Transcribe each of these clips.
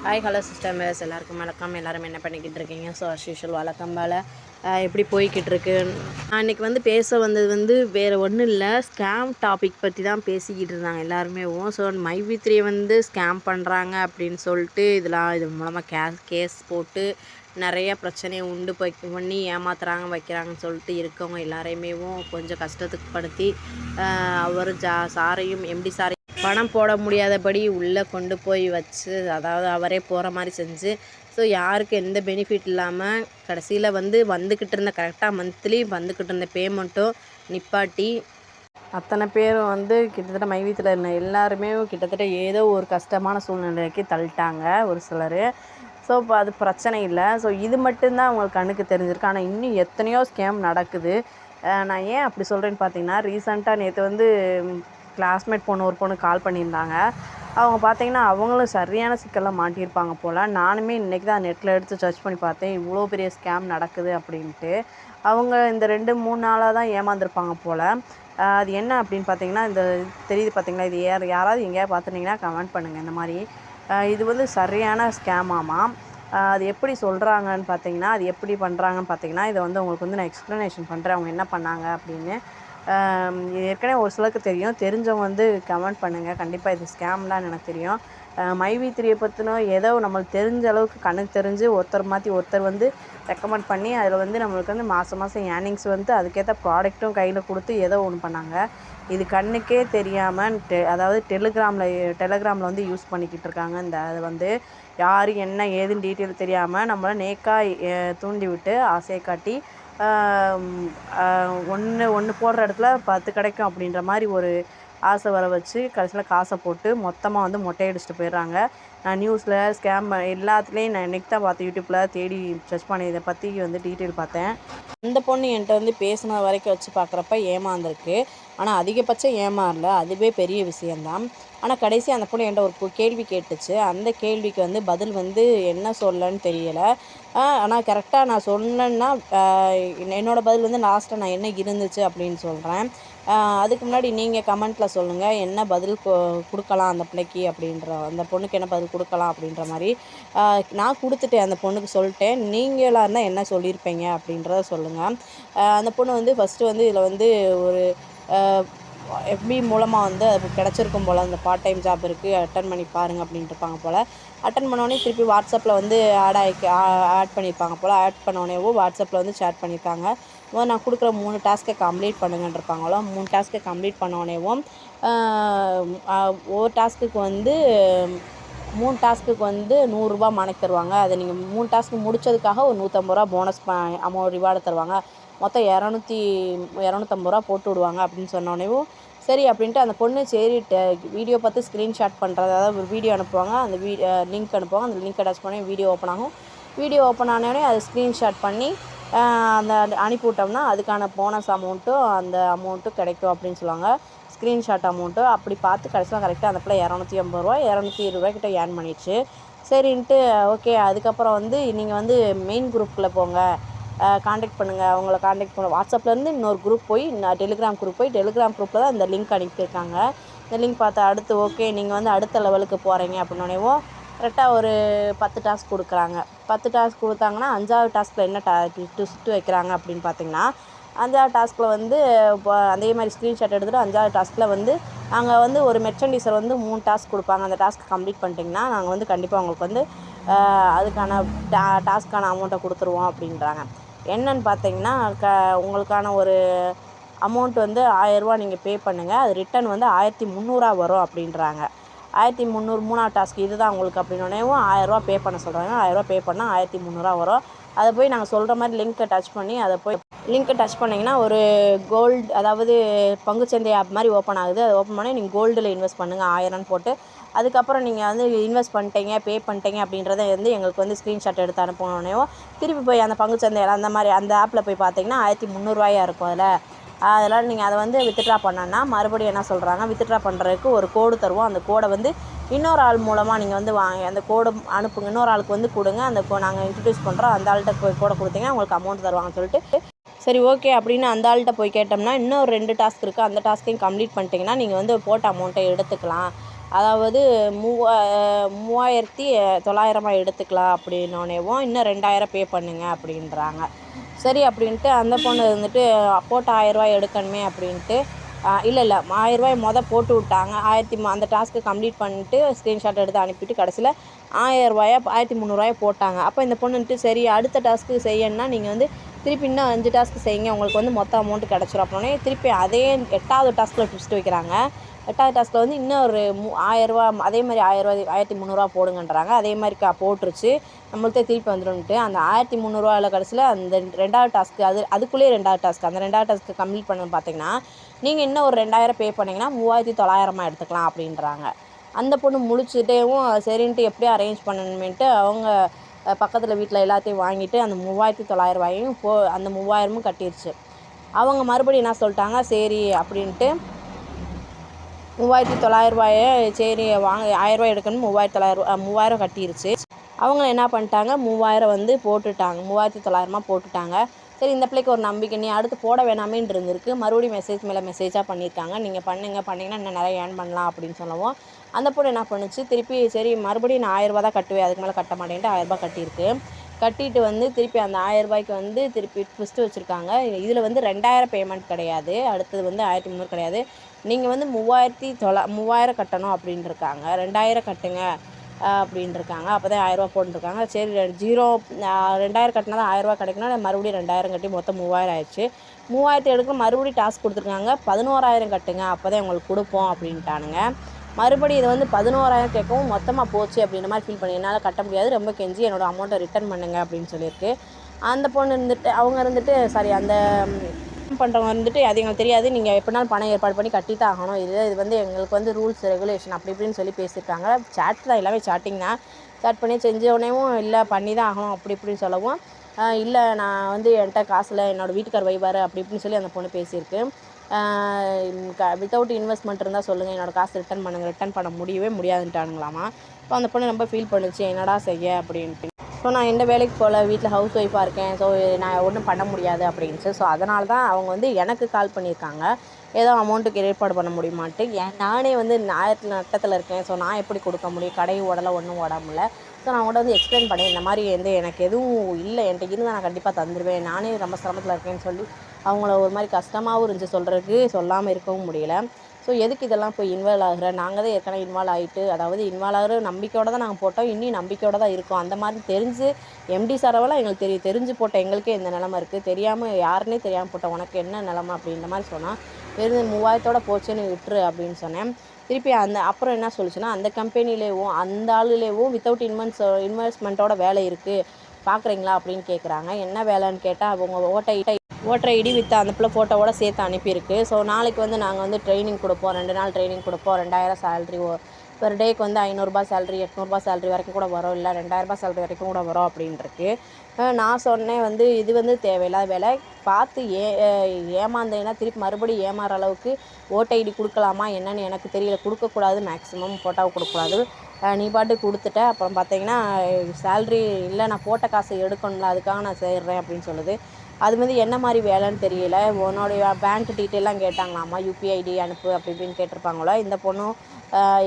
Hi hello sisters எல்லாருக்கும் வணக்கம். எல்லோரும் என்ன பண்ணிக்கிட்டு இருக்கீங்க? ஸோ அஸ் யூஷுவல் வழக்கம் போல் எப்படி போய்கிட்டு இருக்கு. நான் இன்றைக்கி பேச வந்தது வேறு ஒன்றும் இல்லை, ஸ்கேம் டாபிக் பற்றி தான் பேசிக்கிட்டு இருந்தாங்க எல்லாருமே. ஸோ மைவி3 ஸ்கேம் பண்ணுறாங்க அப்படின்னு சொல்லிட்டு இது மூலமாக கேஸ் போட்டு நிறைய பிரச்சனையை உண்டு பண்ணி ஏமாத்துறாங்க வைக்கிறாங்கன்னு சொல்லிட்டு இருக்கவங்க எல்லாரையுமே கொஞ்சம் கஷ்டத்துக்கு படுத்தி அவர் சாரையும் எம்டி சாரையும் பணம் போட முடியாதபடி உள்ளே கொண்டு போய் வச்சு, அதாவது அவரே போகிற மாதிரி செஞ்சு, ஸோ யாருக்கு எந்த பெனிஃபிட் இல்லாமல் கடைசியில் வந்துக்கிட்டு இருந்த கரெக்டாக மந்த்லி வந்துக்கிட்டு இருந்த பேமெண்ட்டும் நிப்பாட்டி அத்தனை பேரும் கிட்டத்தட்ட மைவி3 இருந்த எல்லாருமே கிட்டத்தட்ட ஏதோ ஒரு கஷ்டமான சூழ்நிலைக்கு தள்ளிட்டாங்க ஒரு சிலர். ஸோ இப்போ அது பிரச்சனை இல்லை. ஸோ இது மட்டும்தான் அவங்களுக்கு கண்ணுக்கு தெரிஞ்சிருக்கு. ஆனால் இன்னும் எத்தனையோ ஸ்கேம் நடக்குது. நான் ஏன் அப்படி சொல்கிறேன்னு பார்த்தீங்கன்னா, ரீசெண்டாக நேற்று கிளாஸ்மேட் ஒரு பொண்ணு கால் பண்ணியிருந்தாங்க. அவங்க பார்த்தீங்கன்னா அவங்களும் சரியான சிக்கலில் மாட்டியிருப்பாங்க போல். நானுமே இன்றைக்கி தான் நெட்டில் எடுத்து சர்ச் பண்ணி பார்த்தேன், இவ்வளோ பெரிய ஸ்கேம் நடக்குது அப்படின்ட்டு. அவங்க இந்த 2-3 நாளாக தான் ஏமாந்துருப்பாங்க போல். அது என்ன அப்படின்னு பார்த்தீங்கன்னா, இந்த தெரியுது பார்த்தீங்களா, இது யாராவது எங்கேயாவது பார்த்துட்டிங்கன்னா கமெண்ட் பண்ணுங்கள். இந்த மாதிரி இது சரியான ஸ்கேமாமாம். அது எப்படி சொல்கிறாங்கன்னு பார்த்தீங்கன்னா, அது எப்படி பண்ணுறாங்கன்னு பார்த்தீங்கன்னா, இதை உங்களுக்கு நான் எக்ஸ்ப்ளனேஷன் பண்ணுறேன் அவங்க என்ன பண்ணாங்க அப்படின்னு. ஏற்கனவே ஒரு சிலருக்கு தெரியும், தெரிஞ்சவங்க கமெண்ட் பண்ணுங்கள். கண்டிப்பாக இது ஸ்கேம் தான் எனக்கு தெரியும். மைவி3 பற்றினோ ஏதோ நம்மளுக்கு தெரிஞ்ச அளவுக்கு கணக்கு தெரிஞ்சு ஒருத்தர் மாற்றி ஒருத்தர் ரெக்கமெண்ட் பண்ணி அதில் நம்மளுக்கு மாதம் ஏர்னிங்ஸ் அதுக்கேற்ற ப்ராடக்ட்டும் கையில் கொடுத்து ஏதோ ஒன்று பண்ணாங்க. இது கண்ணுக்கே தெரியாமல் அதாவது டெலகிராமில் யூஸ் பண்ணிக்கிட்டு இருக்காங்க. அது யார் என்ன ஏதுன்னு டீட்டெயில் தெரியாமல் நம்மளை நேக்காக தூண்டி விட்டு ஆசையை காட்டி ஒன்று போடுற இடத்துல 10 கிடைக்கும் அப்படின்ற மாதிரி ஒரு ஆசை வர வச்சு கடைசியில் காசை போட்டு மொத்தமாக மொட்டையடிச்சிட்டு போயிடுறாங்க. நான் நியூஸில் ஸ்கேம் எல்லாத்துலேயும் நான் இன்றைக்கி தான் பார்த்தேன், யூடியூப்பில் தேடி சர்ச் பண்ணி இதை பற்றி டீட்டெயில் பார்த்தேன். அந்த பொண்ணு என்கிட்ட பேசின வரைக்கும் வச்சு பார்க்குறப்ப ஏமாந்துருக்கு. ஆனால் அதிகபட்சம் ஏமாறல, அதுவே பெரிய விஷயந்தான். ஆனால் கடைசி அந்த பொண்ணு என்கிட்ட ஒரு கேள்வி கேட்டுச்சு. அந்த கேள்விக்கு பதில் என்ன சொல்லன்னு தெரியலை. ஆனால் கரெக்டாக நான் சொன்னேன்னா என்னோடய பதில் லாஸ்ட்டாக நான் என்ன இருந்துச்சு அப்படின்னு சொல்கிறேன். அதுக்கு முன்னாடி நீங்கள் கமெண்ட்டில் சொல்லுங்கள், என்ன பதில் கொடுக்கலாம் அந்த பிள்ளைக்கு அப்படின்ற, அந்த பொண்ணுக்கு என்ன பதில் கொடுக்கலாம் அப்படின்ற மாதிரி. நான் கொடுத்துட்டேன், அந்த பொண்ணுக்கு சொல்லிட்டேன். நீங்களாக இருந்தால் என்ன சொல்லியிருப்பீங்க அப்படின்றத சொல்லுங்கள். அந்த பொண்ணு ஃபஸ்ட்டு இதில் ஒரு எஃபி மூலமாக அது கிடச்சிருக்கும் போல். அந்த பார்ட் டைம் ஜாப் இருக்குது, அட்டன் பண்ணி பாருங்கள் அப்படின்ட்டு இருப்பாங்க போல். அட்டன் பண்ணோடனே திருப்பி வாட்ஸ்அப்பில் ஆட் பண்ணியிருப்பாங்க போல். ஆட் பண்ணோடனேவோ வாட்ஸ்அப்பில் சேட் பண்ணியிருக்காங்க. நான் கொடுக்குற 3 டாஸ்க்கை கம்ப்ளீட் பண்ணுங்கன்றிருப்பாங்களோ. 3 டாஸ்க்கை கம்ப்ளீட் பண்ணோடனேவும் ஒரு டாஸ்க்குக்கு 3 டாஸ்க்குக்கு 100 ரூபா மானியம் தருவாங்க. அதை நீங்கள் 3 டாஸ்க்கு முடித்ததுக்காக ஒரு 150 ரூபா போனஸ் அமௌண்ட் ரிவார்டு தருவாங்க. மொத்தம் 250 ரூபா போட்டு விடுவாங்க அப்படின்னு சொன்னோடனேவும் சரி அப்படின்ட்டு அந்த பொண்ணு சரி வீடியோ பார்த்து ஸ்க்ரீன்ஷாட் பண்ணுறது, அதாவது ஒரு வீடியோ அனுப்புவாங்க, அந்த லிங்க் அனுப்புவாங்க. அந்த லிங்க் டச் பண்ணி வீடியோ ஓப்பன் ஆகும். வீடியோ ஓப்பன் ஆனோடனே அதை ஸ்க்ரீன்ஷாட் பண்ணி அந்த அனுப்பிவிட்டோம்னா அதுக்கான போனஸ் அமௌண்ட்டும் அந்த அமௌண்ட்டும் கிடைக்கும் அப்படின்னு சொல்லுவாங்க. ஸ்க்ரீன்ஷாட் அமௌண்ட்டு அப்படி பார்த்து கடைசியில் கரெக்டாக அந்த பிள்ளை 250 ரூபா 220 ரூபா கிட்ட ஏர்ன் பண்ணிடுச்சு. சரின்ட்டு ஓகே. அதுக்கப்புறம் நீங்கள் மெயின் குரூப்பில் போங்க, காண்டாக்ட் பண்ணுங்கள். அவங்கள காண்டாக்ட் பண்ண வாட்ஸ்அப்லேருந்து இன்னொரு குரூப் போய் டெலிகிராம் குரூப் டெலிகிராம் குரூப்பில் தான் இந்த லிங்க் அனுப்பியிருக்காங்க. இந்த லிங்க் பார்த்து அடுத்து ஓகே நீங்கள் அடுத்த லெவலுக்கு போகிறீங்க அப்படின்னோடனேவோ கரெக்டாக ஒரு 10 டாஸ்க் கொடுக்குறாங்க. 10 டாஸ்க் கொடுத்தாங்கன்னா 5வது டாஸ்கில் என்ன ட்விஸ்ட் வைக்கிறாங்க அப்படின்னு பார்த்தீங்கன்னா, 5வது டாஸ்கில் இப்போ அதே மாதிரி ஸ்க்ரீன்ஷாட் எடுத்துகிட்டு 5வது டாஸ்கில் நாங்கள் ஒரு மெர்ச்சன்டைசர் 3 டாஸ்க் கொடுப்பாங்க. அந்த டாஸ்க் கம்ப்ளீட் பண்ணிட்டிங்கன்னா நாங்கள் கண்டிப்பாக உங்களுக்கு அதுக்கான டாஸ்க்கான அமௌண்ட்டை கொடுத்துருவோம் அப்படின்றாங்க. என்னன்னு பார்த்தீங்கன்னா உங்களுக்கான ஒரு அமௌண்ட் 1000 ரூபா நீங்கள் பே பண்ணுங்கள், அது ரிட்டன் 1300 வரும் அப்படின்றாங்க. 1300 3வது டாஸ்க் இதுதான் உங்களுக்கு அப்படின்னோடனேவும் 1000 ரூபா பே பண்ண சொல்கிறாங்க. 1000 ரூபா பே பண்ணால் 1300 வரும். அதை போய் நாங்கள் சொல்கிற மாதிரி லிங்க்கை டச் பண்ணி லிங்க்கை டச் பண்ணிங்கன்னா ஒரு கோல்டு, அதாவது பங்குச்சந்தை ஆப் மாதிரி ஓப்பன் ஆகுது. அதை ஓப்பன் பண்ணி நீங்கள் கோல்டில் இன்வெஸ்ட் பண்ணுங்கள் 1000 போட்டு. அதுக்கப்புறம் நீங்கள் இன்வெஸ்ட் பண்ணிட்டீங்க பே பண்ணிட்டீங்க அப்படின்றத எங்களுக்கு ஸ்க்ரீன்ஷாட் எடுத்து அனுப்பினோடனேவும் திருப்பி போய் அந்த பங்குச்சந்தையில் அந்த மாதிரி அந்த ஆப்பில் போய் பார்த்தீங்கன்னா 1300 ரூபாயா இருக்கும். அதெல்லாம் நீங்கள் அதை வித்ட்ரா பண்ணோன்னா மறுபடியும் என்ன சொல்கிறாங்க, வித்ட்ரா பண்ணுறதுக்கு ஒரு கோடு தருவோம். அந்த கோடை இன்னொரு ஆள் மூலமாக நீங்கள் வாங்க, அந்த கோடு அனுப்புங்க, இன்னொரு ஆளுக்கு கொடுங்க, அந்த நாங்கள் இன்ட்ரடியூஸ் பண்ணுறோம், அந்த ஆள்கிட்ட போய் கோடை கொடுத்தீங்கன்னா உங்களுக்கு அமௌண்ட் தருவாங்கன்னு சொல்லிட்டு சரி ஓகே அப்படின்னு அந்த ஆள்கிட்ட போய் கேட்டோம்னா இன்னும் 2 டாஸ்க் இருக்குது, அந்த டாஸ்க்கையும் கம்ப்ளீட் பண்ணிட்டீங்கன்னா நீங்கள் போட்ட அமௌண்ட்டை எடுத்துக்கலாம் அதாவது 3900 எடுத்துக்கலாம் அப்படின்னோடனேவும் இன்னும் 2000 பே பண்ணுங்க அப்படின்றாங்க. சரி அப்படின்ட்டு அந்த பொண்ணு இருந்துட்டு போட்ட ரூ. 1000 எடுக்கணுமே அப்படின்ட்டு இல்லை 1000 போட்டு விட்டாங்க. அந்த டாஸ்க்கு கம்ப்ளீட் பண்ணிட்டு ஸ்க்ரீன்ஷாட் எடுத்து அனுப்பிட்டு கடைசியில் ரூ. 1300 போட்டாங்க. அப்போ இந்த பொண்ணு வந்துட்டு சரி அடுத்த டாஸ்க்கு செய்யணுன்னா நீங்கள் வந்து திருப்பி இன்னும் 5 டாஸ்க்கு செய்யுங்க, உங்களுக்கு வந்து மொத்த அமௌண்ட்டு கிடச்சிரும் அப்படின்னோடனே திருப்பி அதே 8வது டாஸ்க்கில் ட்விஸ்ட் வைக்கிறாங்க. 8வது டாஸ்க்கில் வந்து இன்னும் ஒரு ரூ. 1000 அதே மாதிரி ரூ. 1300 போடுங்கன்றாங்க. அதே மாதிரி போட்டுருச்சு. நம்மள்ட்ட திருப்பி வந்துடும்ட்டு அந்த ரூ. 1300 கடைசியில் அந்த 2வது டாஸ்க்கு அதுக்குள்ளேயே 2வது டாஸ்க்கு அந்த 2வது டாஸ்க்கு கம்ப்ளீட் பண்ணணும்னு பார்த்தீங்கன்னா நீங்கள் இன்னும் ஒரு 2000 பே பண்ணிங்கன்னா 3900 எடுத்துக்கலாம் அப்படின்றாங்க. அந்த பொண்ணு முழிச்சுட்டேவும் சரின்ட்டு எப்படியோ அரேஞ்ச் பண்ணணுமேன்ட்டு அவங்க பக்கத்தில் வீட்டில் எல்லாத்தையும் வாங்கிட்டு அந்த 3900 அந்த 3000 கட்டிருச்சு. அவங்க மறுபடியும் என்ன சொல்லிட்டாங்க, சரி அப்படின்ட்டு 3900 சரி வாங்க 1000 எடுக்கணும் 3000 கட்டிருச்சு. அவங்க என்ன பண்ணிட்டாங்க 3000 வந்து போட்டுட்டாங்க, 3900 போட்டுட்டாங்க. சரி இந்த பிள்ளைக்கு ஒரு நம்பிக்கை, நீ அடுத்து போட வேணாமேன்னு இருந்திருக்கு. மறுபடியும் மெசேஜ் மேலே மெசேஜாக பண்ணியிருக்காங்க, நீங்கள் பண்ணிங்கன்னா இன்னும் நிறைய ஏர்ன் பண்ணலாம் அப்படின்னு சொல்லவும் அந்த பொண்ணு என்ன பண்ணுச்சு, திருப்பி சரி மறுபடியும் நான் 1000 தான் கட்டுவேன், அதுக்கு மேலே கட்ட மாட்டேன்ட்டு 1000 கட்டியிருக்கு. கட்டிட்டு வந்து திருப்பி அந்த 1000 வந்து திருப்பி ட்விஸ்ட்டு வச்சுருக்காங்க. இதில் வந்து 2000 பேமெண்ட் கிடையாது, அடுத்தது வந்து 1300 கிடையாது, நீங்கள் வந்து 3000 கட்டணும் அப்படின்ட்டுருக்காங்க. 2000 கட்டுங்க அப்படின்ட்டுருக்காங்க. அப்போ தான் 1000 போட்டுருக்காங்க. சரி 2000 கட்டினா தான் 1000 கிடைக்கணும், மறுபடியும் 2000 கட்டி மொத்தம் 3000 ஆயிடுச்சு. 3000 எடுக்க மறுபடியும் டாஸ்க் கொடுத்துருக்காங்க, 11000 கட்டுங்க அப்போ தான் உங்களுக்கு கொடுப்போம் அப்படின்ட்டானுங்க. மறுபடியும் இதை வந்து 11000 கேட்கவும் மொத்தமாக போச்சு அப்படின்ற மாதிரி ஃபீல் பண்ணி என்னால் கட்ட முடியாது, ரொம்ப கெஞ்சி என்னோடய அமௌண்ட்டை ரிட்டர்ன் பண்ணுங்க அப்படின்னு சொல்லியிருக்கு. அந்த பொண்ணு இருந்துட்டு அவங்க இருந்துட்டு சாரி அந்த பண்ணுறவங்க இருந்துட்டு அது எங்களுக்கு தெரியாது, நீங்கள் எப்படினாலும் பணம் ஏற்பாடு பண்ணி கட்டி தான் ஆகணும், இது வந்து எங்களுக்கு வந்து ரூல்ஸ் ரெகுலேஷன் அப்படி இப்படின்னு சொல்லி பேசியிருக்காங்க. சேட் தான் எல்லாமே சாட்டிங் தான். சேட் பண்ணி செஞ்சோடனேவும் இல்லை பண்ணி தான் ஆகணும் அப்படி இப்படின்னு சொல்லவும் இல்லை நான் வந்து என்கிட்ட காசில் என்னோடய வீட்டுக்கார் வைவார் அப்படி இப்படின்னு சொல்லி அந்த பொண்ணு பேசியிருக்கு. வித்தவுட் இன்வெஸ்ட்மெண்ட் இருந்தால் சொல்லுங்கள், என்னோடய காசு ரிட்டர்ன் பண்ண முடியவே முடியாதுன்ட்டானுங்களாமா. ஸோ அந்த பொண்ணு ரொம்ப ஃபீல் பண்ணுச்சு, என்னடா செய்ய அப்படின்ட்டு. ஸோ நான் எந்த வேலைக்கு போகல, வீட்டில் ஹவுஸ் ஒய்ஃபாக இருக்கேன், ஸோ நான் ஒன்றும் பண்ண முடியாது அப்படின்ச்சு. ஸோ அதனால தான் அவங்க வந்து எனக்கு கால் பண்ணியிருக்காங்க, ஏதோ அமௌண்ட்டுக்கு ஏற்பாடு பண்ண முடியுமான்ட்டு. நானே வந்து நட்டத்தில் இருக்கேன், ஸோ நான் எப்படி கொடுக்க முடியும், கடை ஓடலை ஒன்றும் ஓடாமல. ஸோ நான் அவங்கள்ட்ட வந்து எக்ஸ்பிளைன் பண்ணேன், இந்த மாதிரி வந்து எனக்கு எதுவும் இல்லை, என்கிட்ட இருந்தால் நான் கண்டிப்பாக தந்துடுவேன், நானே ரொம்ப சிரமத்தில் இருக்கேன்னு சொல்லி அவங்கள ஒரு மாதிரி கஷ்டமாகவும் இருந்துச்சு சொல்கிறதுக்கு, சொல்லாமல் இருக்கவும் முடியல. ஸோ எதுக்கு இதெல்லாம் போய் இன்வால்வ் ஆகுறேன், நாங்கள் தான் ஏற்கனவே இன்வால்வ் ஆகிட்டு, அதாவது இன்வால்வ் ஆகிற நம்பிக்கையோடு தான் நாங்கள் போட்டோம், இன்னும் நம்பிக்கையோடு தான் இருக்கோம். அந்த மாதிரி தெரிஞ்சு எம்டி சாரவெல்லாம் எங்களுக்கு தெரிஞ்சு போட்ட எங்களுக்கே இந்த நிலமை இருக்குது, தெரியாமல் யாருன்னே தெரியாமல் போட்ட உனக்கு என்ன நிலமை அப்படின்ற மாதிரி சொன்னால், வெறும் 3000 போச்சுன்னு விட்டுரு அப்படின்னு சொன்னேன். திருப்பி அப்புறம் என்ன சொல்லிச்சுன்னா, அந்த கம்பெனிலேயும் அந்த ஆளுலேயும் வித்தவுட் இன்வெஸ்ட்மெண்ட்டோட வேலை இருக்குது பார்க்குறீங்களா அப்படின்னு கேட்குறாங்க. என்ன வேலைன்னு கேட்டால் அவங்க ஓட்டர் ஐடி வித் அந்த பிள்ளை ஃபோட்டோவோட சேர்த்து அனுப்பியிருக்கு. ஸோ நாளைக்கு வந்து நாங்கள் வந்து ட்ரைனிங் கொடுப்போம், 2 நாள் ட்ரைனிங் கொடுப்போம், 2000 சேலரி, பெர் டேக்கு வந்து 500 சேலரி, 800 சேலரி வரைக்கும் கூட வரும், இல்லை 2000 சேலரி வரைக்கும் கூட வரும் அப்படின்ட்டுருக்கு. நான் சொன்னேன் வந்து இது வந்து தேவையில்லாத வேலை, பார்த்து ஏமாந்தேன்னா திருப்பி மறுபடியும் ஏமாற அளவுக்கு ஓட்டர் ஐடி கொடுக்கலாமா என்னன்னு எனக்கு தெரியல, கொடுக்கக்கூடாது, மேக்ஸிமம் ஃபோட்டோவை கொடுக்கக்கூடாது. நீ பாட்டு கொடுத்துட்ட, அப்புறம் பார்த்தீங்கன்னா சேல்ரி இல்லை நான் போட்ட காசை எடுக்கணும்ல, அதுக்காக நான் செய்கிறேன் அப்படின்னு சொல்லுது. அது வந்து என்ன மாதிரி வேலைன்னு தெரியல. உன்னோடைய பேங்க் டீட்டெயிலாம் கேட்டாங்களாமா, யூபிஐ ஐடி அனுப்பு அப்படி இப்படின்னு கேட்டிருப்பாங்களோ. இந்த பொண்ணும்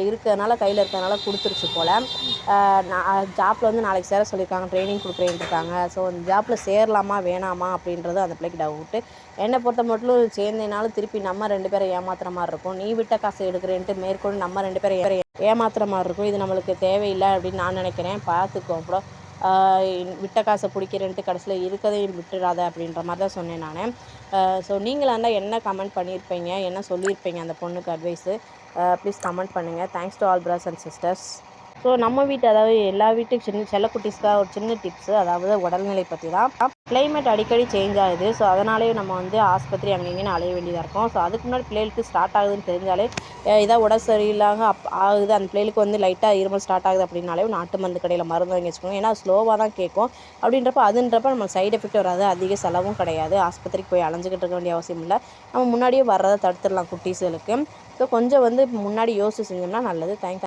இருக்கிறதுனால கையில் இருக்கிறதுனால கொடுத்துருச்சு போல். நான் ஜாப்பில் வந்து நாளைக்கு சேர சொல்லியிருக்காங்க, ட்ரைனிங் கொடுக்குறேன்ருக்காங்க. ஸோ அந்த ஜாப்பில் சேரலாமா வேணாமா அப்படின்றது அந்த பிள்ளைக்கு டவுட்டு. என்னை பொறுத்த மட்டும் சேர்ந்தேனாலும் திருப்பி நம்ம 2 பேரை ஏமாத்துற மாதிரி இருக்கும், நீ விட்ட காசை எடுக்கிறேன்ட்டு மேற்கொண்டு நம்ம 2 பேரை ஏமாத்துற மாதிரி இருக்கும். இது நம்மளுக்கு தேவையில்லை அப்படின்னு நான் நினைக்கிறேன். பார்த்துக்கோ அப்புறம் விட்ட காசை பிடிக்கிறேன்ட்டு கடைசியில் இருக்கதையும் விட்டுறாத அப்படின்ற மாதிரி தான் சொன்னேன் நான். ஸோ நீங்களாக இருந்தால் என்ன கமெண்ட் பண்ணியிருப்பீங்க, என்ன சொல்லியிருப்பீங்க அந்த பொண்ணுக்கு அட்வைஸு, ப்ளீஸ் கமெண்ட் பண்ணுங்கள். Thanks to all brothers and sisters. So நம்ம வீட்டு அதாவது எல்லா வீட்டுக்கு செல்லக்குட்டிஸ்க்காக ஒரு சின்ன டிப்ஸு, அதாவது உடல்நிலை பற்றி தான். கிளைமேட் அடிக்கடி சேஞ்ச் ஆகுது, ஸோ அதனாலேயே நம்ம வந்து ஆஸ்பத்திரி அங்கேயும் அலைய வேண்டியதாக இருக்கும். ஸோ அதுக்கு முன்னாடி பிள்ளைகளுக்கு ஸ்டார்ட் ஆகுதுன்னு தெரிஞ்சாலே இதாக உடல் சரியில்லாமல் ஆகுது, அந்த பிள்ளைகளுக்கு வந்து லைட்டாக இருமல் ஸ்டார்ட் ஆகுது அப்படின்னாலே நாட்டு மருந்து கடையில் மருந்து வாங்கி வச்சுக்கோங்க. ஏன்னா ஸ்லோவாக தான் கேட்கும், அதுன்றப்ப நம்ம சைடு எஃபெக்ட் வராது, அதிக செலவும் கிடையாது, ஆஸ்பத்திரிக்கு போய் அலைஞ்சிக்கிட்டு இருக்க வேண்டிய அவசியம் இல்லை, நம்ம முன்னாடியே வர்றதை தடுத்துடலாம் குட்டீஸுகளுக்கு. ஸோ கொஞ்சம் வந்து முன்னாடி யோசிச்சு செஞ்சோம்னா நல்லது. தேங்க்யூ.